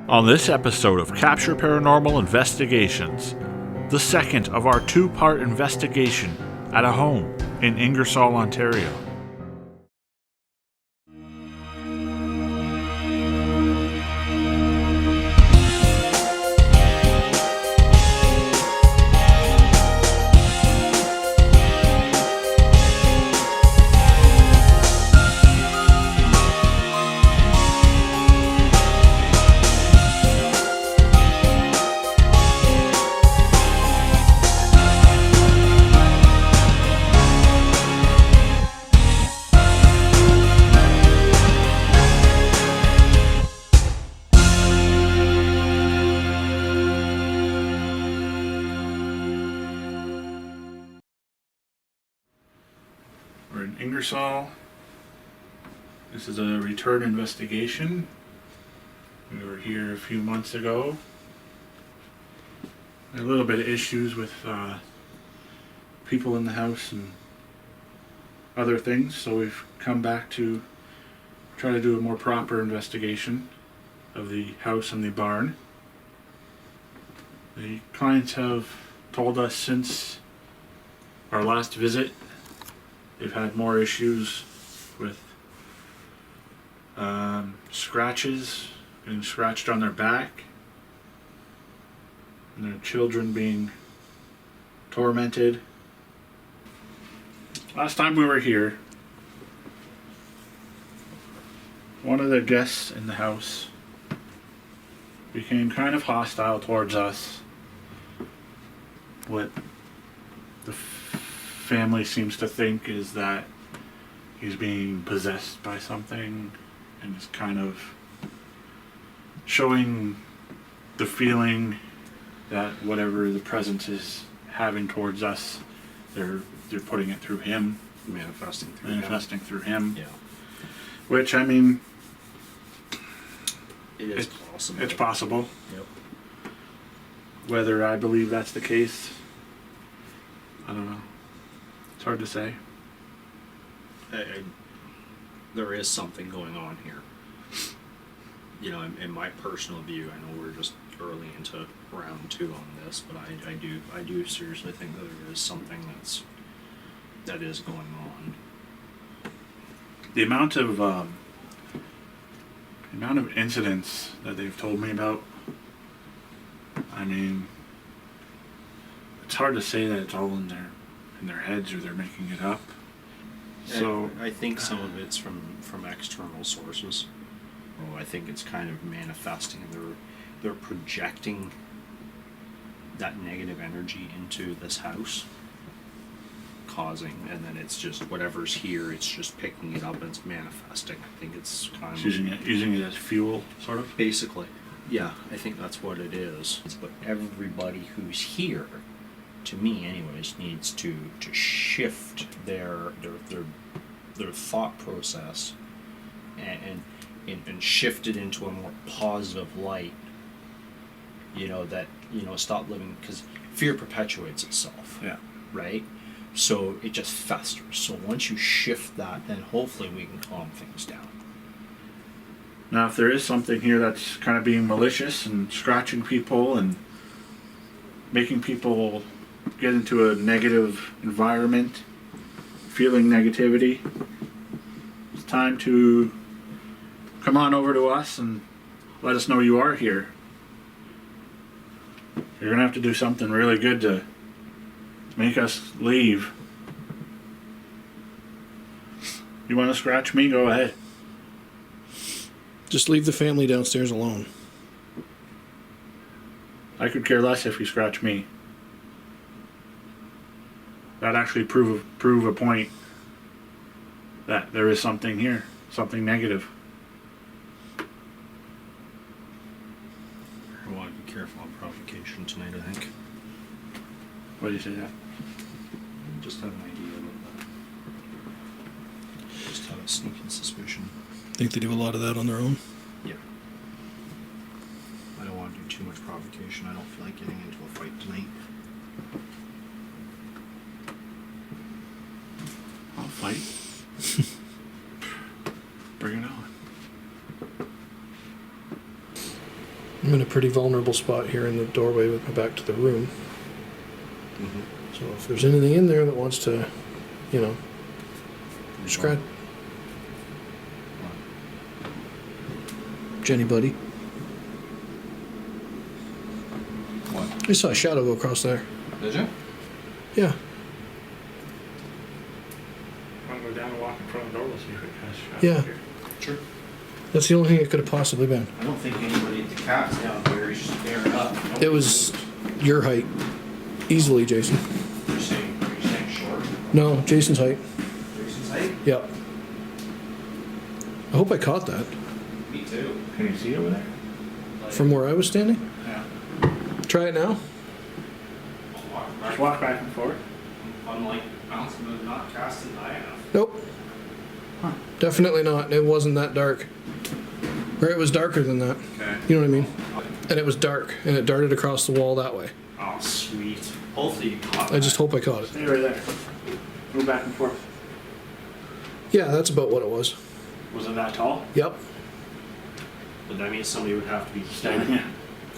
On this episode of Capture Paranormal Investigations, the second of our two-part investigation at a home in Ingersoll, Ontario. We're in Ingersoll. This is a return investigation. We were here a few months ago. There are a little bit of issues with people in the house and other things, so we've come back to try to do a more proper investigation of the house and the barn. The clients have told us since our last visit they've had more issues with scratches, getting scratched on their back, and their children being tormented. Last time we were here, one of the guests in the house became kind of hostile towards us. What the family seems to think is that he's being possessed by something and is kind of showing the feeling that whatever the presence is having towards us, they're putting it through him, manifesting through him. Yeah, which, I mean, it's possible. It's possible. Yep. Whether I believe that's the case, I don't know. It's hard to say. There is something going on here. You know, in my personal view, I know we're just early into round 2 on this, but I do seriously think that there is something that is going on. The amount of incidents that they've told me about, I mean, it's hard to say that it's all in their heads or they're making it up. So I think some of it's from external sources. Well, I think it's kind of manifesting. They're projecting that negative energy into this house, causing, and then it's just whatever's here. It's just picking it up and it's manifesting. I think it's kind of using it as fuel, sort of. Basically, yeah. I think that's what it is. But everybody who's here, to me anyways, needs to shift their thought process and shift it into a more positive light. You know, that, you know, stop living, because fear perpetuates itself. Yeah. Right? So it just festers. So once you shift that, then hopefully we can calm things down. Now, if there is something here that's kind of being malicious and scratching people and making people get into a negative environment, feeling negativity, it's time to come on over to us and let us know you are here. You're going to have to do something really good to make us leave. You want to scratch me? Go ahead. Just leave the family downstairs alone. I could care less if you scratch me. That'd actually prove a point that there is something here, something negative. I want to be careful on provocation tonight, I think. Why do you say that? Just have an idea about that. Just have a sneaking suspicion. Think they do a lot of that on their own? Yeah. I don't want to do too much provocation. I don't feel like getting into a fight tonight. I'll fight. Bring it on. I'm in a pretty vulnerable spot here in the doorway with my back to the room. Mm-hmm. So if there's anything in there that wants to, you know, scratch. Jenny, buddy. What? I saw a shadow go across there. Did you? Yeah. I'm gonna go down and walk in front of the door. We'll see if it has shot Yeah. here. Sure. That's the only thing it could have possibly been. I don't think anybody at the cat's down there is staring up. It was your height. Easily, Jason. You're saying short? No, Jason's height. Jason's height? Yeah. I hope I caught that. Me too. Can you see it over there? From where I was standing? Yeah. Try it now? Just walk back and forth. I'm like bouncing but not casting high enough. Nope. Huh. Definitely not. It wasn't that dark. Or it was darker than that. Okay. You know what I mean? And it was dark, and it darted across the wall that way. Oh, sweet. Hopefully you caught I just hope I caught it. Stay right there. Go back and forth. Yeah, that's about what it was. Was it that tall? Yep. But that means somebody would have to be Standing.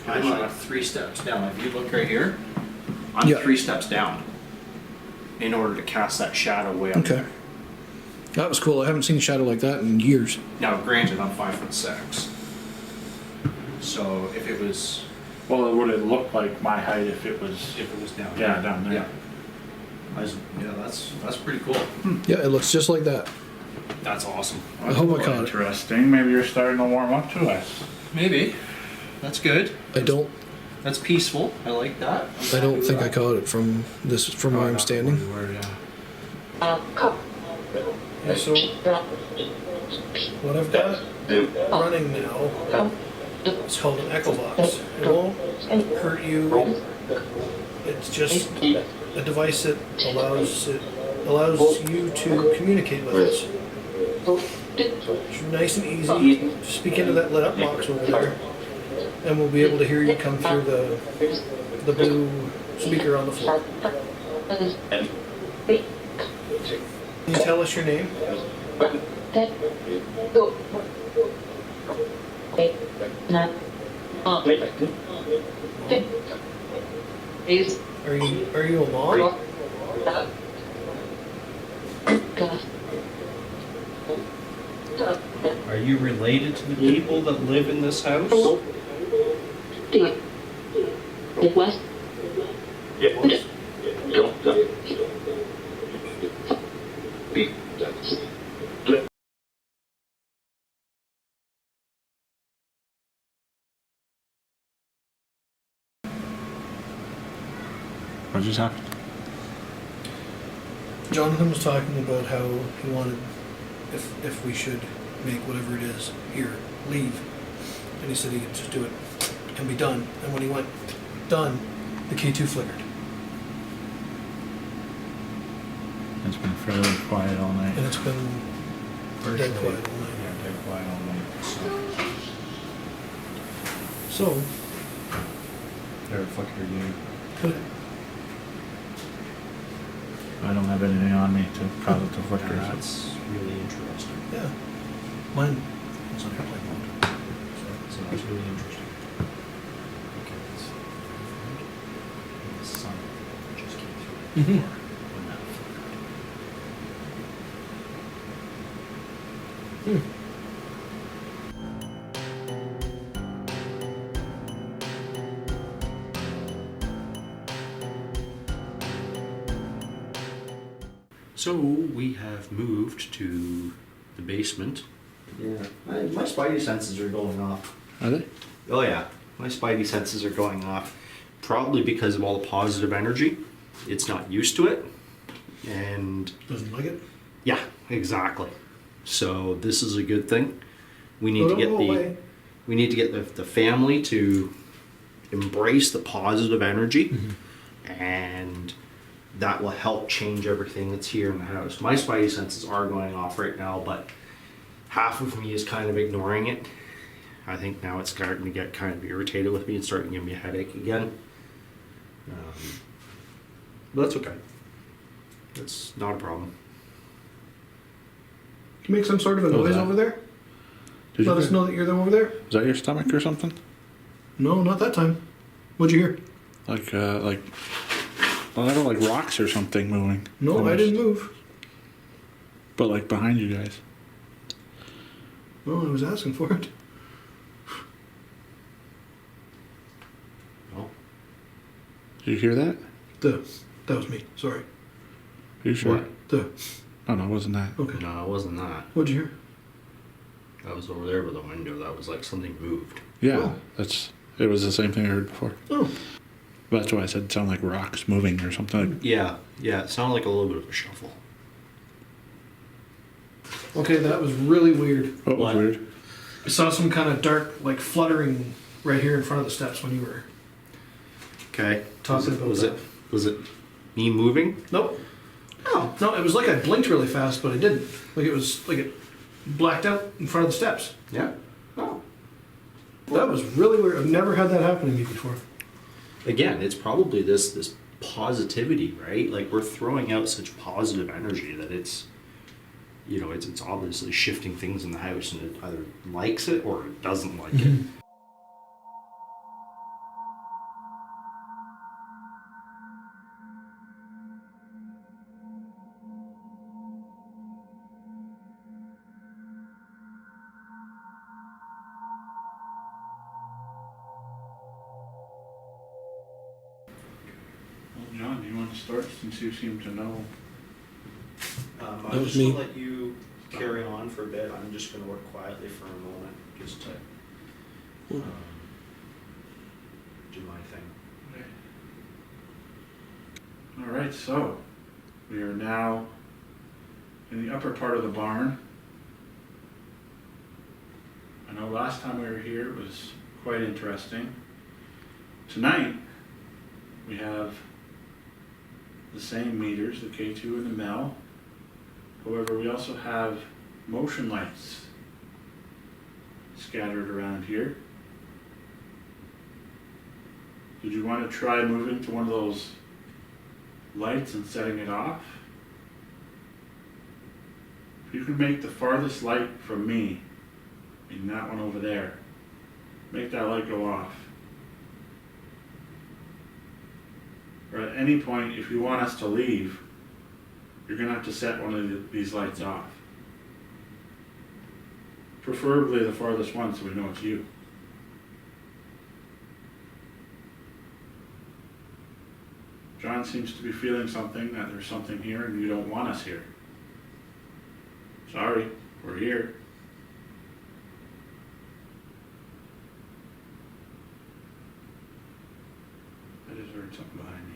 standing. I'm like 3 steps down. If you look right here, I'm Yeah. 3 steps down in order to cast that shadow way up Okay. there. That was cool. I haven't seen a shadow like that in years. Now, granted, I'm 5'6". So if it was Well, would it look like my height if it was? down Yeah, here. down there. Yeah. That's pretty cool. Yeah, it looks just like that. That's awesome. I hope I caught it. Interesting. Maybe you're starting to warm up to us. Maybe. That's good. I don't That's peaceful. I like that. think I caught it from where I'm standing. Yeah, so what I've got running now, it's called an echo box. It won't hurt you. It's just a device that allows you to communicate with us. It's nice and easy. Speak into that lit up box over there, and we'll be able to hear you come through the blue speaker on the floor. Can you tell us your name? Are you a mom? Are you related to the people that live in this house? What just happened? Jonathan was talking about how he wanted, if we should make whatever it is here, leave. And he said he could just do it and be done. And when he went done, the K2 flickered. It's been fairly quiet all night. And it's been dead quiet all night. Yeah, dead quiet all night. So, There, flicker you. but I don't have anything on me to cause it to flicker. That's really interesting. yeah, mine. It's on airplane mode. So that's really interesting. Okay, so the sun just came through the Mhm. door when that flickered. Hmm. So we have moved to the basement. Yeah, my spidey senses are going off. Are they? Oh yeah, my spidey senses are going off. Probably because of all the positive energy. It's not used to it. And Doesn't like it. yeah, exactly. So this is a good thing. We need Oh, to get don't go away. we need to get the family to embrace the positive energy, and that will help change everything that's here in the house. My spidey senses are going off right now, but half of me is kind of ignoring it. I think now it's starting to get kind of irritated with me and starting to give me a headache again. But that's okay. That's not a problem. Can you make some sort of a Oh, noise that. over there? Did Let you us know that you're there over there. Is that your stomach or something? No, not that time. What'd you hear? Like I don't know, like rocks or something moving. No, I almost. didn't move. But like behind you guys. No, I was asking for it. No. Did you hear that? That was me. Sorry. Are you sure? What? No, it wasn't that. Okay. No, it wasn't that. What'd you hear? That was over there by the window. That was like something moved. Yeah, Oh. it was the same thing I heard before. Oh. That's why I said it sounded like rocks moving or something. Like, Yeah, it sounded like a little bit of a shuffle. Okay, that was really weird. oh, it was What? weird. I saw some kind of dark, like fluttering right here in front of the steps when you were Okay. talking about was that. Was it me moving? Nope. Oh. No, it was like I blinked really fast, but I didn't. Like it was like it blacked out in front of the steps. Yeah. Oh. That was really weird. I've never had that happen to me before. Again, it's probably this positivity, right? Like we're throwing out such positive energy that it's it's obviously shifting things in the house, and it either likes it or it doesn't like it. Well, John, do you want to start since you seem to know? That I'm was just me. gonna let you carry on for a bit. I'm just gonna work quietly for a moment, just to do my thing. Okay. All right, so we are now in the upper part of the barn. I know last time we were here it was quite interesting. Tonight we have the same meters, the K2 and the MEL. However, we also have motion lights scattered around here. Did you want to try moving to one of those lights and setting it off? If you can make the farthest light from me, meaning that one over there, make that light go off. Or at any point, if you want us to leave, you're going to have to set one of these lights off. Preferably the farthest one so we know it's you. John seems to be feeling something, that there's something here and you don't want us here. Sorry, we're here. I just heard something behind me.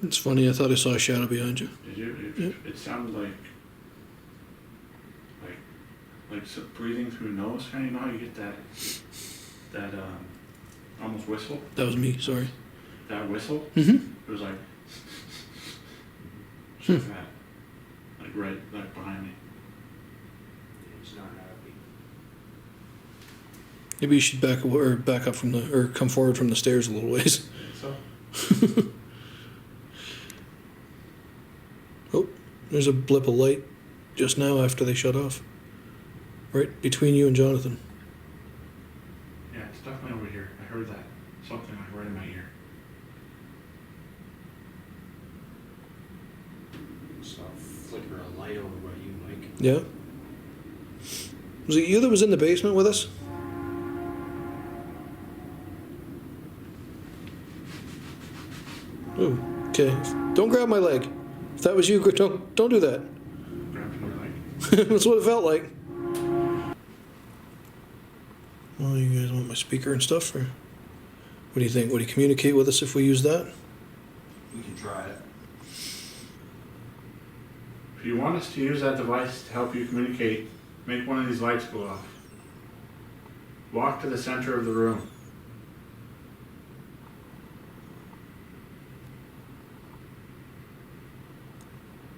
It's funny. I thought I saw a shadow behind you. Did you? It sounded like breathing through your nose. Kind of, you know how you get that almost whistle. That was me. Sorry. That whistle. Mm-hmm. It was like like that, like behind me. It's not happy. Maybe you should back up from or come forward from the stairs a little ways. So Oh, there's a blip of light just now after they shut off. Right between you and Jonathan. yeah, it's definitely over here. I heard that something like right in my ear. So I'll flicker a light over by you, Mike. Yeah. Was it you that was in the basement with us? Oh, okay. Don't grab my leg. If that was you, don't do that. Grabbed my leg. That's what it felt like. Well, you guys want my speaker and stuff, or what do you think? Would he communicate with us if we use that? We can try it. If you want us to use that device to help you communicate, make one of these lights go off. Walk to the center of the room.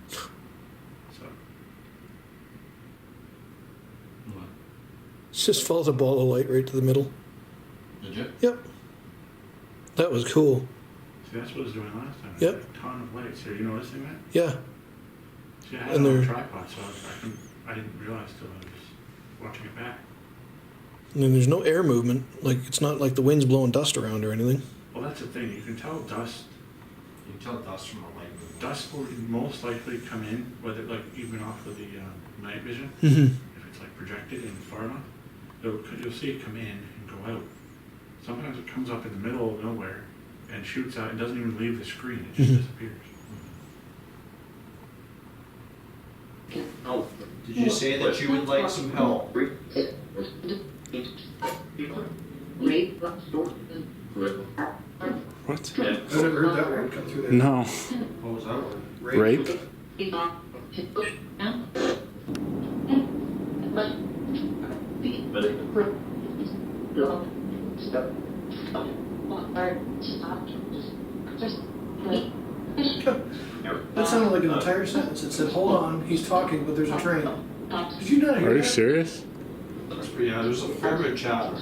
So, What? Just follow the ball of light right to the middle. Did you? Yep. That was cool. see, that's what it was doing last time. Yep. Like a ton of lights. Are you noticing that? Yeah. See, I had And it on a they're- tripod, so I didn't realize till I was watching it back. And then there's no air movement. Like, it's not like the wind's blowing dust around or anything. Well, that's the thing. You can tell dust. You can tell dust from a light moving. Dust will most likely come in, whether like even off of the night vision, Mm-hmm. if it's like projected and far enough, you'll see it come in and go out. Sometimes it comes up in the middle of nowhere and shoots out and doesn't even leave the screen. It just disappears. Oh, did you say that you would like some help? What? I've never heard that word come through there. No. What was that word? Rape? That sounded like an entire sentence. It said, hold on, he's talking, but there's a train. Did you not hear Are you that? serious? Yeah, there's a fair bit of chatter.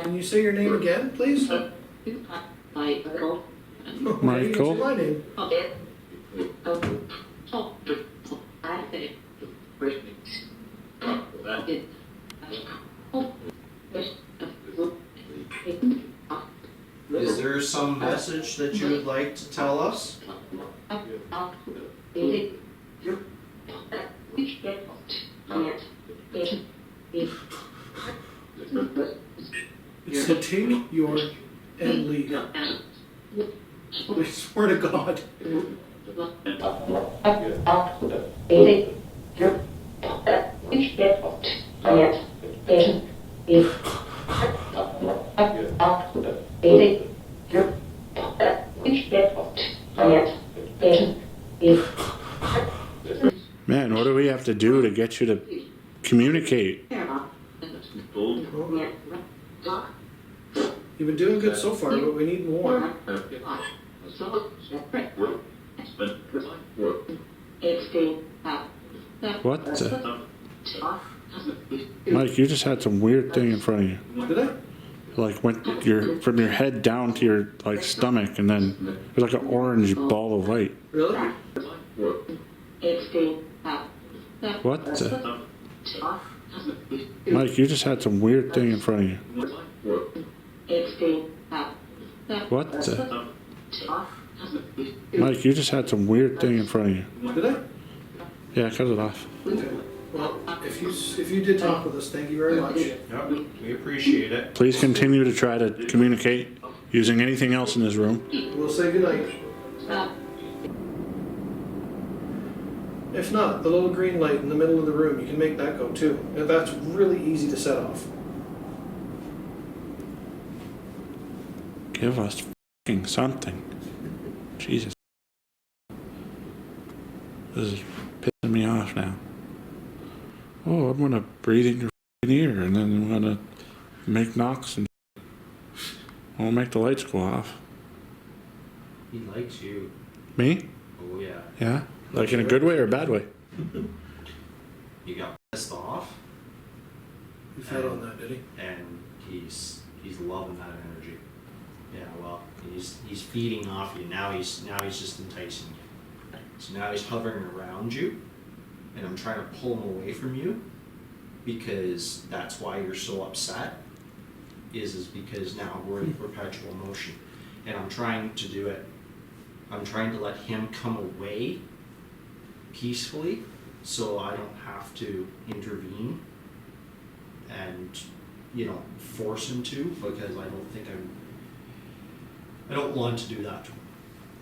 Can you say your name again, please? Michael. My name. Is there some message that you would like to tell us? It said, take your and leave. I swear to God. Man, what do we have to do to get you to communicate? You've been doing good so far, but we need more. What the? Mike, you just had some weird thing in front of you. Did I? Like went from your head down to your like stomach, and then it was like an orange ball of light. Really? What the? Mike, you just had some weird thing in front of you. What the? Mike, you just had some weird thing in front of you. Did I? Yeah, cut it off. Okay. Well, if you did talk with us, thank you very much. Yep, we appreciate it. Please continue to try to communicate using anything else in this room. We'll say goodnight. If not, the little green light in the middle of the room, you can make that go too. Now, that's really easy to set off. Give us fucking something. Jesus. This is pissing me off now. Oh, I'm gonna breathe in your fucking ear, and then I'm gonna make knocks and I'll make the lights go off. He likes you. Me? Oh yeah. Yeah? Like in a good way or a bad way? You got pissed off, He fed on that, did he? and he's loving that energy. Yeah, well, he's feeding off you. Now he's just enticing you. So now he's hovering around you, and I'm trying to pull him away from you, because that's why you're so upset. Is because now we're in perpetual motion, and I'm trying to do it. I'm trying to let him come away peacefully, so I don't have to intervene and force him to, because I don't want to do that to him.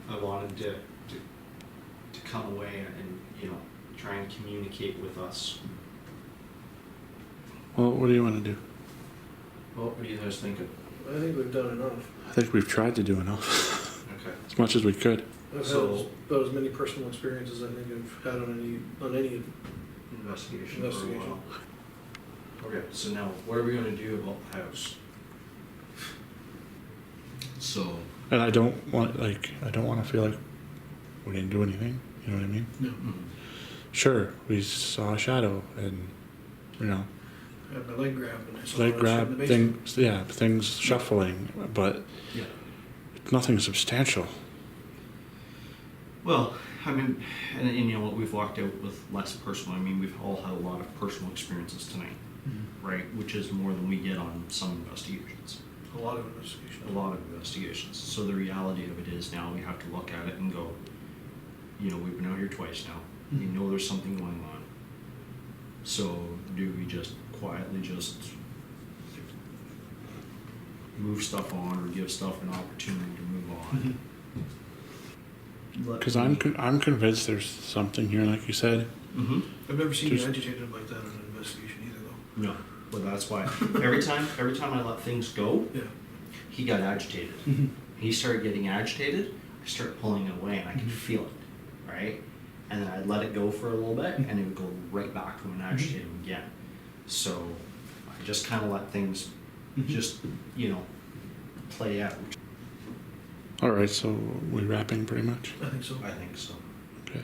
I want him to come away and try and communicate with us. Well, what do you want to do? Well, what are you guys thinking? I think we've done enough. I think we've tried to do enough. Okay. As much as we could. I've So- had about as many personal experiences I think I've had on any Investigation. Investigation. For a while. Okay, so now what are we gonna do about the house? So. And I don't want to feel like we didn't do anything. You know what I mean? No. Mhm. Sure, we saw a shadow, and had my leg grabbed and I saw Leg I was in grab the basement. things, yeah, things shuffling, but Yeah. nothing substantial. Well, I mean, and you know what, we've walked out with less personal. I mean, we've all had a lot of personal experiences tonight, right? Which is more than we get on some investigations. A lot of investigation. A lot of investigations. So the reality of it is now we have to look at it and go, you know, we've been out here twice now. We know there's something going on. So do we just quietly just move stuff on or give stuff an opportunity to move on? Because I'm convinced there's something here, like you said. Mm-hmm. I've never seen Just- you agitated like that in an investigation either, though. No, but that's why every time I let things go, Yeah. he got agitated. He started getting agitated. I started pulling it away, and I could feel it, right? And then I'd let it go for a little bit, and it would go right back to him and agitate him again. So I just kind of let things just, you know, play out. All right, so we're wrapping pretty much. I think so. I think so. Okay.